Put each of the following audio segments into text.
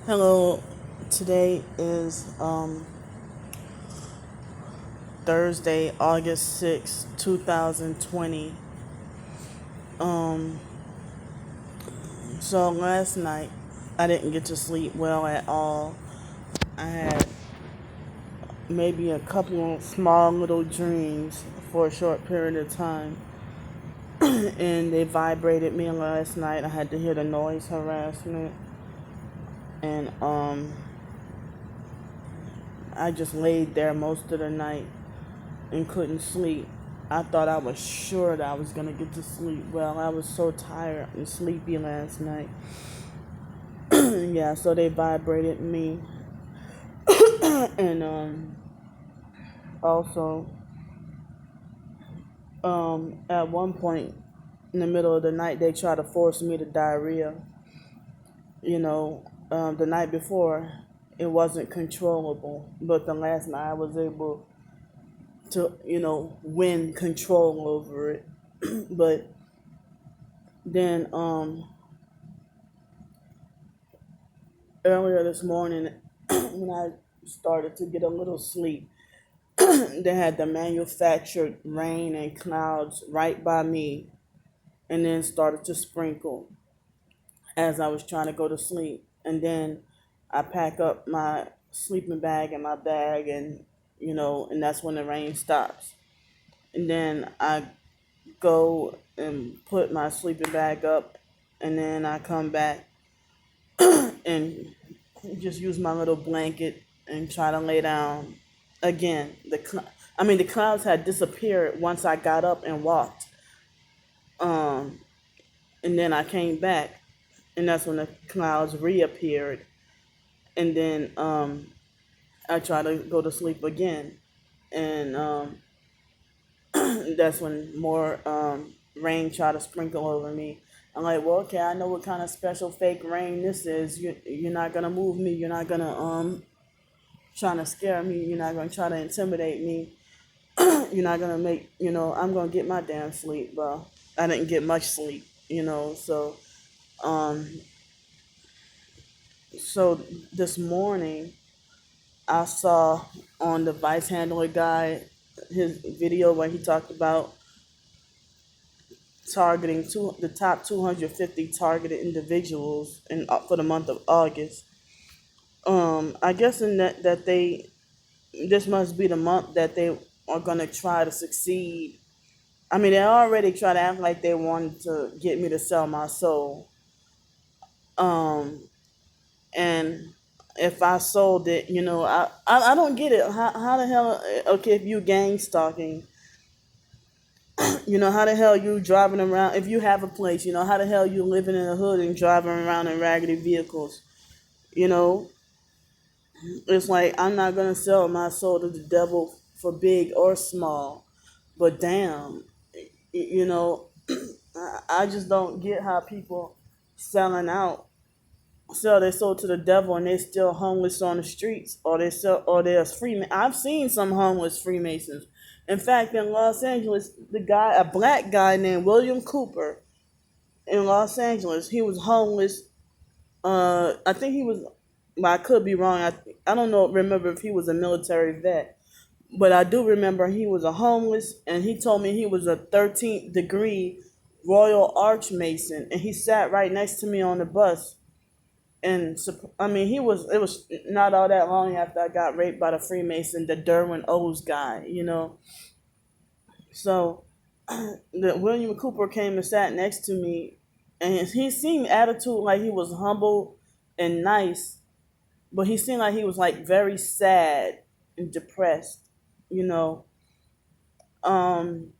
Hello, today is Thursday, August 6th, 2020. Um, so last night I didn't get to sleep well at all. I had maybe a couple of small little dreams for a short period of time, and they vibrated me last night. I had to hear the noise harassment, and I just laid there most of the night and couldn't sleep. I thought I was sure that I was gonna get to sleep well. I was so tired and sleepy last night. Yeah, so they vibrated me. And also at one point in the middle of the night they tried to force me to diarrhea. The night before it wasn't controllable, but the last night I was able to, win control over it. But then earlier this morning when I started to get a little sleep, they had the manufactured rain and clouds right by me and then started to sprinkle as I was trying to go to sleep. And then I pack up my sleeping bag and my bag, and that's when the rain stops. And then I go and put my sleeping bag up, and then I come back and just use my little blanket and try to lay down again. The clouds had disappeared once I got up and walked. Um, and then I came back, and that's when the clouds reappeared. And then I tried to go to sleep again, and that's when more rain tried to sprinkle over me. I'm like, well, okay, I know what kind of special fake rain this is. You're not gonna move me. You're not gonna trying to scare me. You're not gonna try to intimidate me. You're not gonna make I'm gonna get my damn sleep. Well, I didn't get much sleep. Um, so this morning I saw on the Vice Handler guy his video where he talked about targeting the top 250 targeted individuals for the month of August. I guess in that they this must be the month that they are gonna try to succeed. I mean, they already try to act like they wanted to get me to sell my soul. Um, and if I sold it, I don't get it. How the hell? Okay, if you gang stalking, how the hell you driving around? If you have a place, how the hell you living in the hood and driving around in raggedy vehicles? You know, it's like I'm not gonna sell my soul to the devil for big or small. But damn, you know, I just don't get how people selling out sell their soul to the devil and they're still homeless on the streets, or they're I've seen some homeless Freemasons. In fact, in Los Angeles, a black guy named William Cooper in Los Angeles, he was homeless. I think he was. Well, I could be wrong. I don't know. Remember if he was a military vet, but I do remember he was a homeless, and he told me he was a 13th degree Royal Arch Mason, and he sat right next to me on the bus. And I mean, it was not all that long after I got raped by the Freemason, the Derwin O's guy, So the William Cooper came and sat next to me, and he seemed attitude like he was humble and nice, but he seemed like he was like very sad and depressed, you know. Um,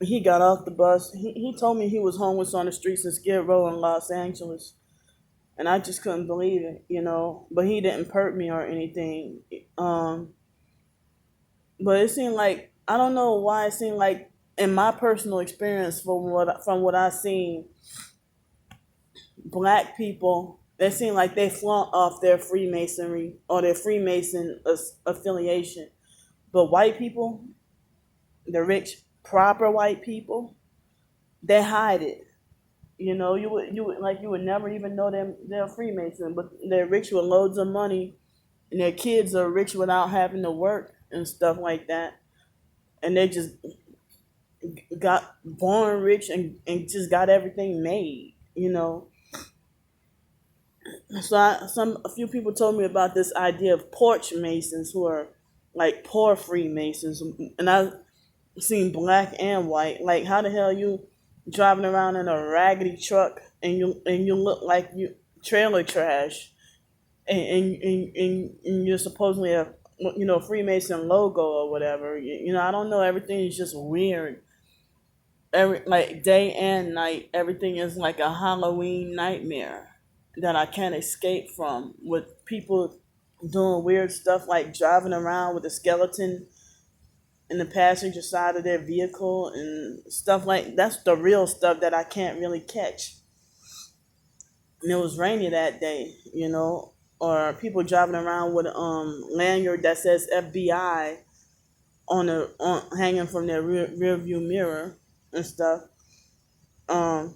he got off the bus. He told me he was homeless on the streets in Skid Row in Los Angeles, and I just couldn't believe it. But he didn't perp me or anything. But it seemed like I don't know why it seemed like in my personal experience from what I seen, black people they seem like they flaunt off their Freemasonry or their Freemason affiliation, but white people, the rich proper white people, they hide it. You would never even know them they're a Freemason, but they're rich with loads of money, and their kids are rich without having to work and stuff like that, and they just got born rich and just got everything made. So a few people told me about this idea of porch masons who are like poor Freemasons, and I seen black and white. Like, how the hell you driving around in a raggedy truck and you look like you trailer trash, and you're supposedly a Freemason logo or whatever. I don't know. Everything is just weird. Every like day and night, everything is like a Halloween nightmare that I can't escape from. With people doing weird stuff like driving around with a skeleton in the passenger side of their vehicle and stuff like that's the real stuff that I can't really catch. And it was rainy that day. Or people driving around with lanyard that says FBI on hanging from their rear view mirror and stuff. Um,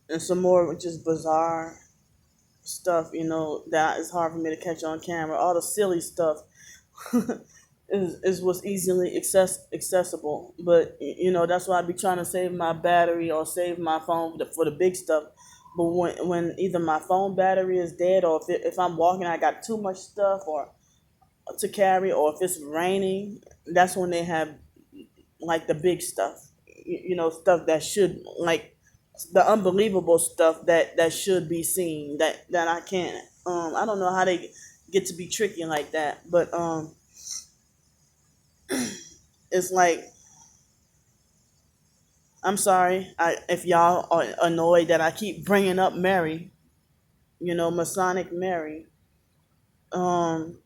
and some more just bizarre stuff, that is hard for me to catch on camera. All the silly stuff is what's easily accessible. But that's why I be trying to save my battery or save my phone for the big stuff. But when either my phone battery is dead, or if I'm walking, I got too much stuff or to carry, or if it's raining, that's when they have like the big stuff. Stuff that should like the unbelievable stuff that should be seen that I can't. I don't know how they get to be tricky like that, but it's like, I'm sorry if y'all are annoyed that I keep bringing up Mary, Masonic Mary. Um,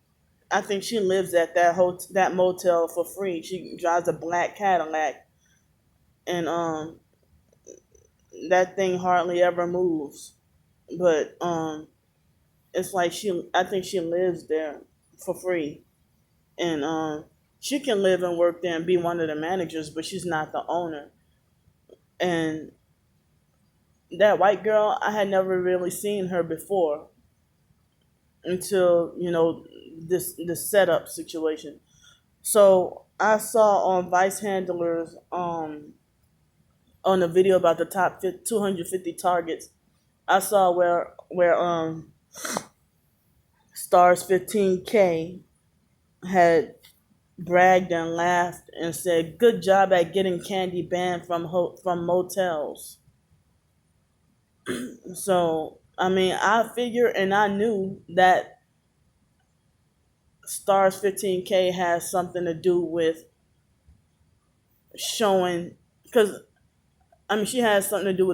I think she lives at that motel for free. She drives a black Cadillac, and that thing hardly ever moves. But it's like I think she lives there for free, and she can live and work there and be one of the managers, but she's not the owner. And that white girl, I had never really seen her before until this setup situation. So I saw on Vice Handlers on the video about the top 250 targets. I saw where Stars 15K had bragged and laughed and said, "Good job at getting candy banned from motels." So I mean, I figured and I knew that Stars 15K has something to do with showing, because I mean she has something to do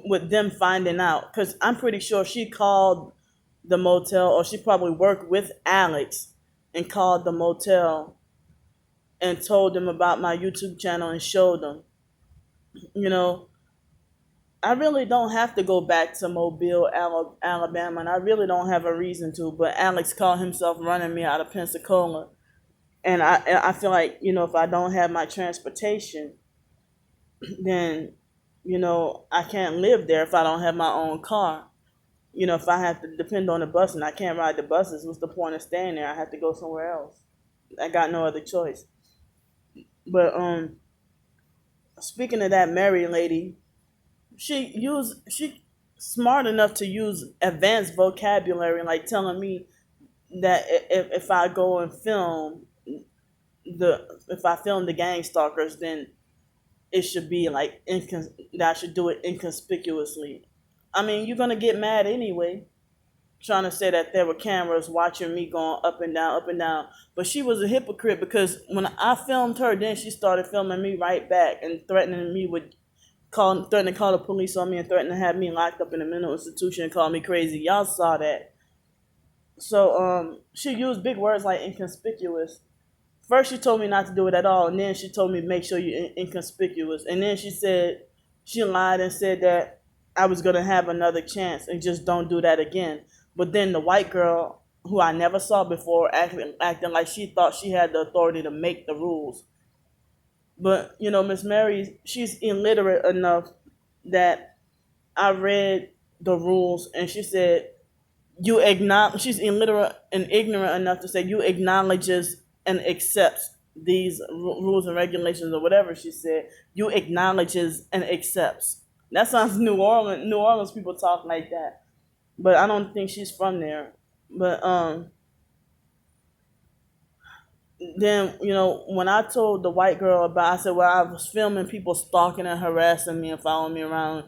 with them finding out, because I'm pretty sure she called the motel, or she probably worked with Alex and called the motel and told them about my YouTube channel and showed them. You know, I really don't have to go back to Mobile, Alabama, and I really don't have a reason to. But Alex called himself running me out of Pensacola, and I feel like if I don't have my transportation, then I can't live there if I don't have my own car. If I have to depend on the bus and I can't ride the buses, what's the point of staying there? I have to go somewhere else. I got no other choice. But speaking of that Mary lady, she smart enough to use advanced vocabulary, like telling me that if I go and if I film the gang stalkers, then it should be like that I should do it inconspicuously. I mean, you're gonna get mad anyway, trying to say that there were cameras watching me going up and down, up and down. But she was a hypocrite, because when I filmed her, then she started filming me right back and threatening me with threatening to call the police on me and threatening to have me locked up in a mental institution and call me crazy. Y'all saw that. So she used big words like inconspicuous. First she told me not to do it at all, and then she told me make sure you're inconspicuous. And then she lied and said that I was gonna have another chance and just don't do that again. But then the white girl, who I never saw before, acting like she thought she had the authority to make the rules. But Miss Mary, she's illiterate enough that I read the rules, and she said you acknowledge. She's illiterate and ignorant enough to say you acknowledges and accepts these rules and regulations or whatever she said. You acknowledges and accepts. That sounds New Orleans. New Orleans people talk like that, but I don't think she's from there. But then when I told the white girl about, I said, well, I was filming people stalking and harassing me and following me around,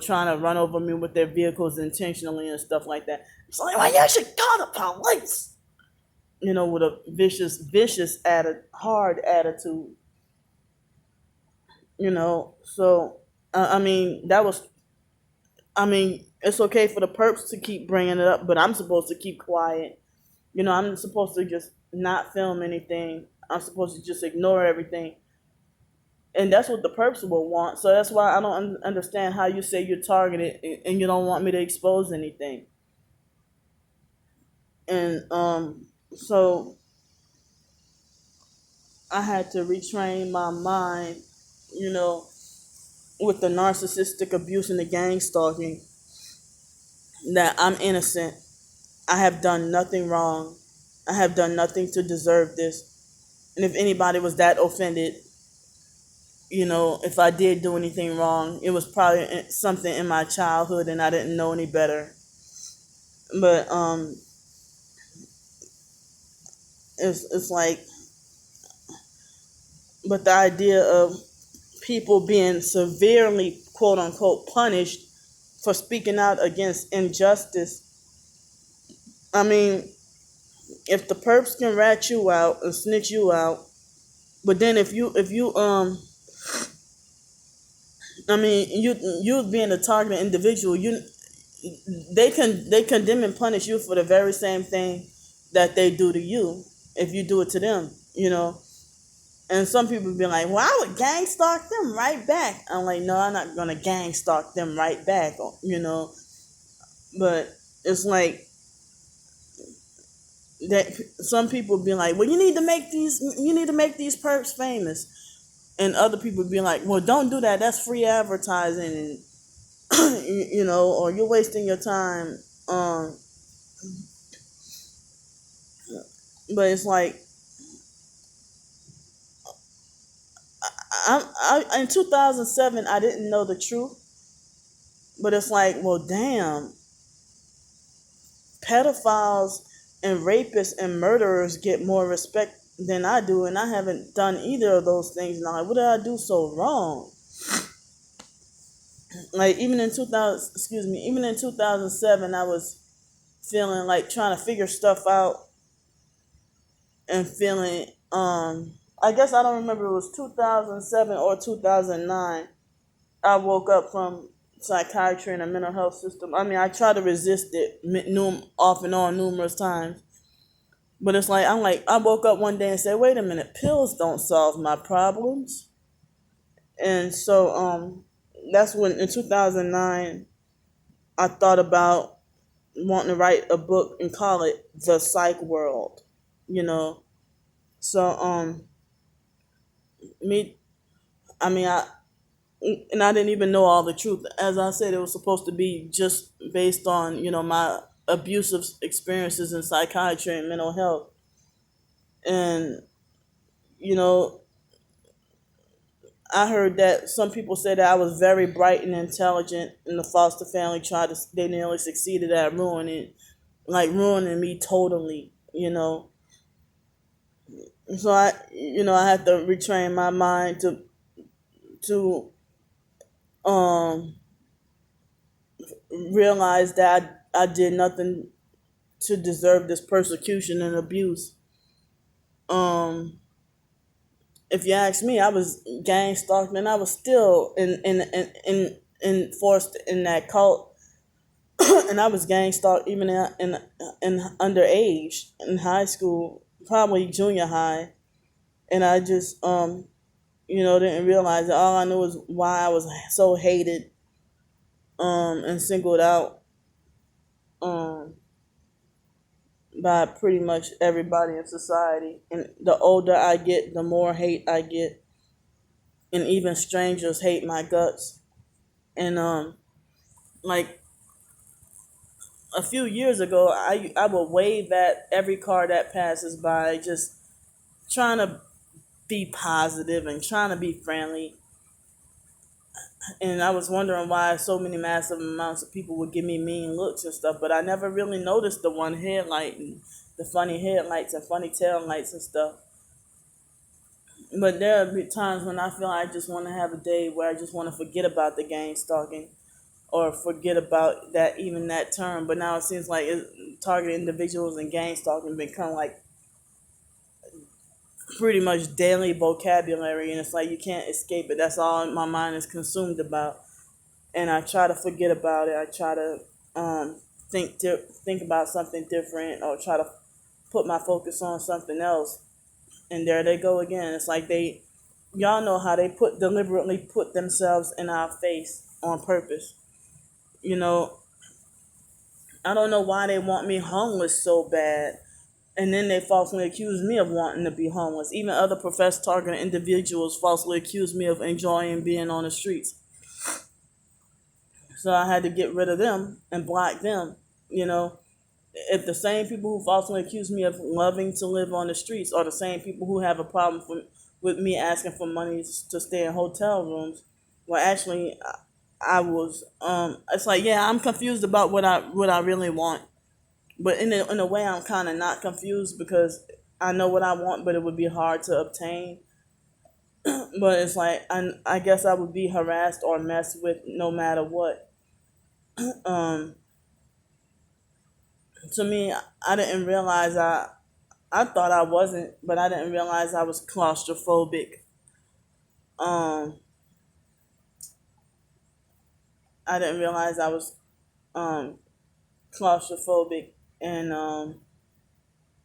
trying to run over me with their vehicles intentionally and stuff like that. It's like, well, you should call the police. With a vicious hard attitude. So I mean, that was, I mean, it's okay for the perps to keep bringing it up, but I'm supposed to keep quiet. I'm supposed to just not film anything. I'm supposed to just ignore everything. And that's what the perps will want. So that's why I don't understand how you say you're targeted and you don't want me to expose anything. And so I had to retrain my mind, you know, with the narcissistic abuse and the gang stalking, that I'm innocent. I have done nothing wrong. I have done nothing to deserve this. And if anybody was that offended, if I did do anything wrong, it was probably something in my childhood and I didn't know any better. But it's like, but the idea of people being severely, quote unquote, punished for speaking out against injustice. I mean, if the perps can rat you out and snitch you out, but then if you I mean, you being a targeted individual, they condemn and punish you for the very same thing that they do to you if you do it to them. And some people be like, well, I would gang stalk them right back. I'm like, no, I'm not gonna gang stalk them right back. But it's like that some people be like, well, you need to make these perks famous. And other people be like, well, don't do that. That's free advertising, and or you're wasting your time. But it's like, in 2007, I didn't know the truth. But it's like, well, damn, pedophiles and rapists and murderers get more respect than I do, and I haven't done either of those things. Now, what did I do so wrong? Like even in 2007, I was feeling like trying to figure stuff out and feeling I guess I don't remember, it was 2007 or 2009. I woke up from psychiatry and a mental health system. I mean, I tried to resist it off and on numerous times. But it's like, I woke up one day and said, wait a minute, pills don't solve my problems. And so that's when, in 2009, I thought about wanting to write a book and call it The Psych World, So, me, I mean, I didn't even know all the truth. As I said, it was supposed to be just based on, my abusive experiences in psychiatry and mental health. And, you know, I heard that some people said that I was very bright and intelligent, and the foster family they nearly succeeded at ruining me totally. So I had to retrain my mind to um realize that I did nothing to deserve this persecution and abuse. Um, if you ask me, I was gang stalked, and I was still in forced in that cult, and I was gang stalked even in underage in high school, probably junior high, and I just didn't realize that. All I knew was why I was so hated and singled out um by pretty much everybody in society. And the older I get, the more hate I get, and even strangers hate my guts. And like a few years ago, I would wave at every car that passes by, just trying to be positive and trying to be friendly. And I was wondering why so many massive amounts of people would give me mean looks and stuff, but I never really noticed the one headlight and the funny headlights and funny tail lights and stuff. But there are times when I feel I just want to have a day where I just want to forget about the gang stalking or forget about that, even that term. But now it seems like targeted individuals and gang stalking become like pretty much daily vocabulary, and it's like you can't escape it. That's all my mind is consumed about, and I try to forget about it. I try to think about something different, or try to put my focus on something else. And there they go again. It's like y'all know how they deliberately put themselves in our face on purpose. You know, I don't know why they want me homeless so bad. And then they falsely accuse me of wanting to be homeless. Even other professed targeted individuals falsely accuse me of enjoying being on the streets. So I had to get rid of them and block them. You know, if the same people who falsely accuse me of loving to live on the streets are the same people who have a problem with me asking for money to stay in hotel rooms, well, actually, I was. It's like, yeah, I'm confused about what I really want, but in a way, I'm kind of not confused because I know what I want, but it would be hard to obtain. But it's like I guess I would be harassed or messed with no matter what. Um, to me, I didn't realize I thought I wasn't, but I didn't realize I was claustrophobic. Um, I didn't realize I was um, claustrophobic, and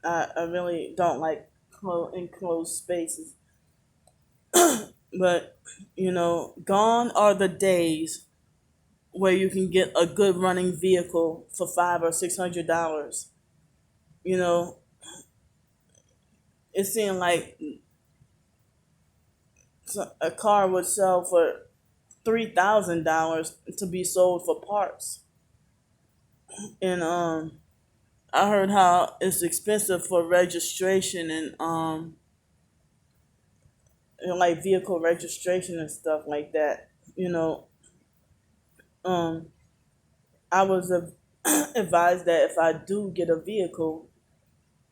I really don't like enclosed spaces. But gone are the days where you can get a good running vehicle for $500 or $600. You know, it seemed like a car would sell for $3,000 to be sold for parts. And I heard how it's expensive for registration and like vehicle registration and stuff like that. You know, um, I was advised that if I do get a vehicle,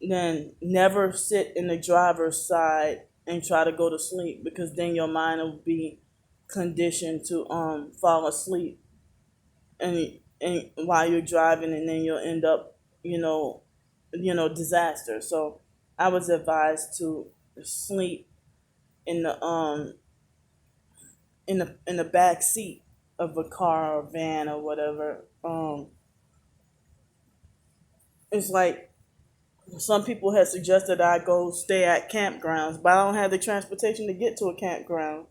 then never sit in the driver's side and try to go to sleep, because then your mind will be conditioned to fall asleep and while you're driving, and then you'll end up you know disaster. So I was advised to sleep in the back seat of a car or van or whatever. It's like some people had suggested I go stay at campgrounds, but I don't have the transportation to get to a campground.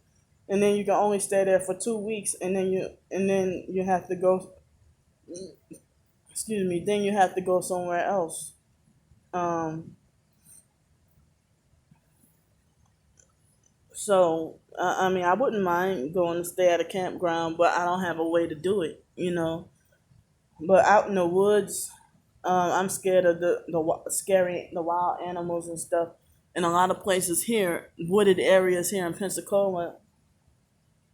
And then you can only stay there for 2 weeks, and then you have to go. Excuse me. Then you have to go somewhere else. Um, so I mean, I wouldn't mind going to stay at a campground, but I don't have a way to do it. But out in the woods, I'm scared of the wild animals and stuff. In a lot of places here, wooded areas here in Pensacola,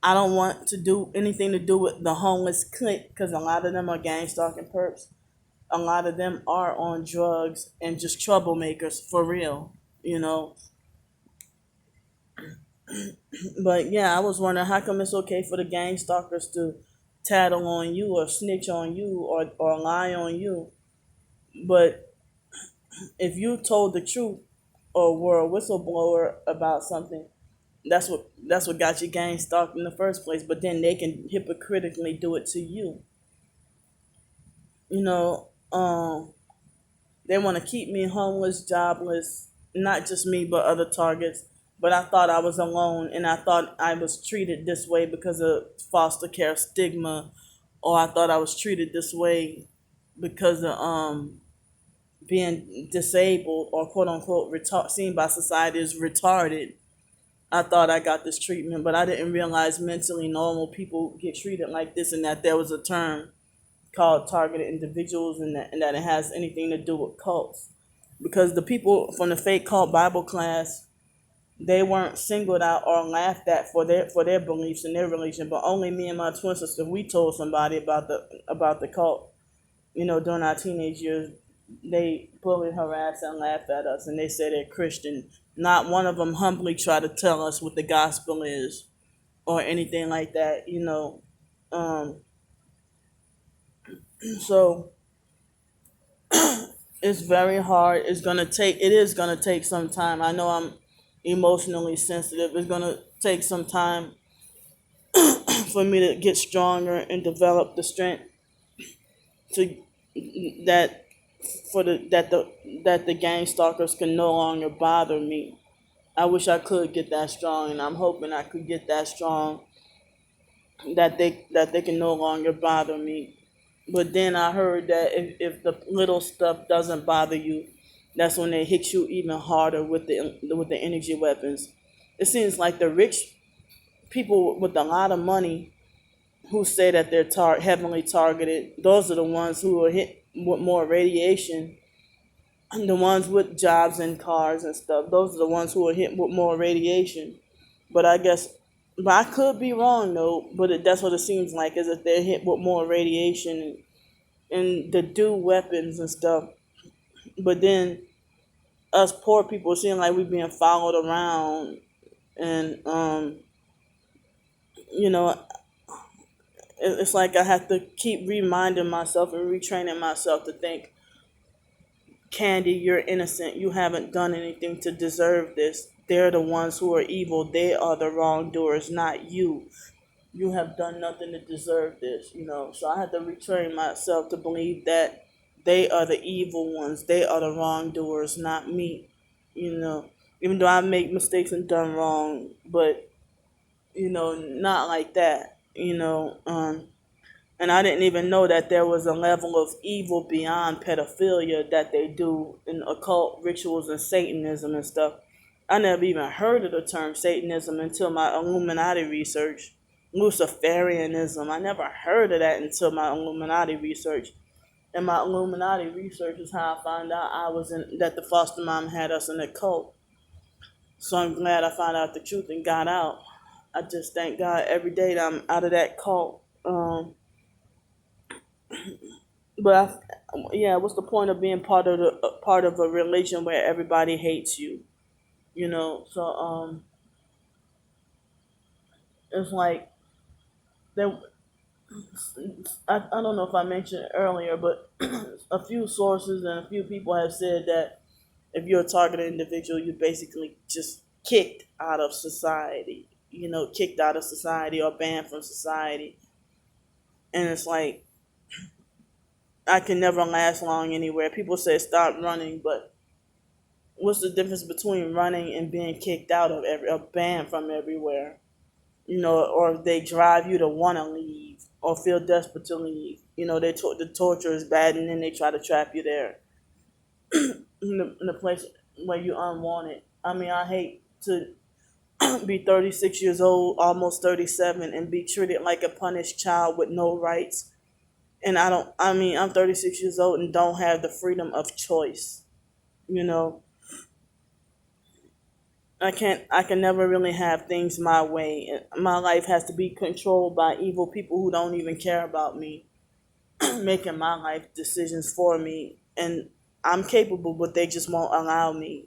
I don't want to do anything to do with the homeless clique, because a lot of them are gang stalking perps. A lot of them are on drugs and just troublemakers for real, you know. But yeah, I was wondering how come it's okay for the gang stalkers to tattle on you or snitch on you or lie on you, but if you told the truth or were a whistleblower about something, that's what got you gang stalked in the first place. But then they can hypocritically do it to you. You know, they want to keep me homeless, jobless, not just me, but other targets. But I thought I was alone, and I thought I was treated this way because of foster care stigma, or I thought I was treated this way because of being disabled or quote unquote seen by society as retarded. I thought I got this treatment, but I didn't realize mentally normal people get treated like this, and that there was a term called targeted individuals, and that it has anything to do with cults. Because the people from the fake cult Bible class, they weren't singled out or laughed at for their beliefs and their religion, but only me and my twin sister, we told somebody about the cult. During our teenage years, they bullied, harassed, and laughed at us, and they said they're Christian. Not one of them humbly tried to tell us what the gospel is or anything like that. Um, so it's very hard. It is gonna take some time. I know I'm emotionally sensitive. It's gonna take some time for me to get stronger and develop the strength to that for the gang stalkers can no longer bother me. I wish I could get that strong, and I'm hoping I could get that strong that they can no longer bother me. But then I heard that if the little stuff doesn't bother you, that's when they hit you even harder with the energy weapons. It seems like the rich people with a lot of money who say that they're heavily targeted, those are the ones who are hit with more radiation. And the ones with jobs and cars and stuff, those are the ones who are hit with more radiation. But I guess, but I could be wrong though. But that's what it seems like, is that they're hit with more radiation and the do weapons and stuff. But then us poor people seem like we're being followed around, and you know, it's like I have to keep reminding myself and retraining myself to think, Candy, you're innocent. You haven't done anything to deserve this. They're the ones who are evil. They are the wrongdoers, not you. You have done nothing to deserve this. So I had to retrain myself to believe that they are the evil ones. They are the wrongdoers, not me. Even though I make mistakes and done wrong, but not like that. And I didn't even know that there was a level of evil beyond pedophilia that they do in occult rituals and Satanism and stuff. I never even heard of the term Satanism until my Illuminati research. Luciferianism. I never heard of that until my Illuminati research. And my Illuminati research is how I found out that the foster mom had us in a cult. So I'm glad I found out the truth and got out. I just thank God every day that I'm out of that cult. But yeah, what's the point of being part of a religion where everybody hates you? So it's like there. I don't know if I mentioned it earlier, but a few sources and a few people have said that if you're a targeted individual, you're basically just kicked out of society. Kicked out of society or banned from society. And it's like I can never last long anywhere. People say stop running, but what's the difference between running and being kicked out of or banned from everywhere? Or they drive you to want to leave or feel desperate to leave. The torture is bad, and then they try to trap you there in the place where you're unwanted. I mean, I hate to be 36 years old, almost 37, and be treated like a punished child with no rights. And I'm 36 years old and don't have the freedom of choice. You know, I can never really have things my way. My life has to be controlled by evil people who don't even care about me, making my life decisions for me. And I'm capable, but they just won't allow me.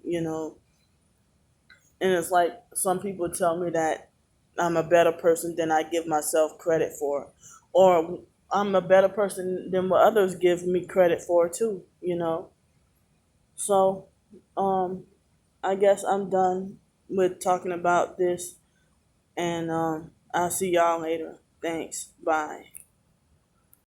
And it's like some people tell me that I'm a better person than I give myself credit for. Or I'm a better person than what others give me credit for too. So, um, I guess I'm done with talking about this, and I'll see y'all later. Thanks. Bye.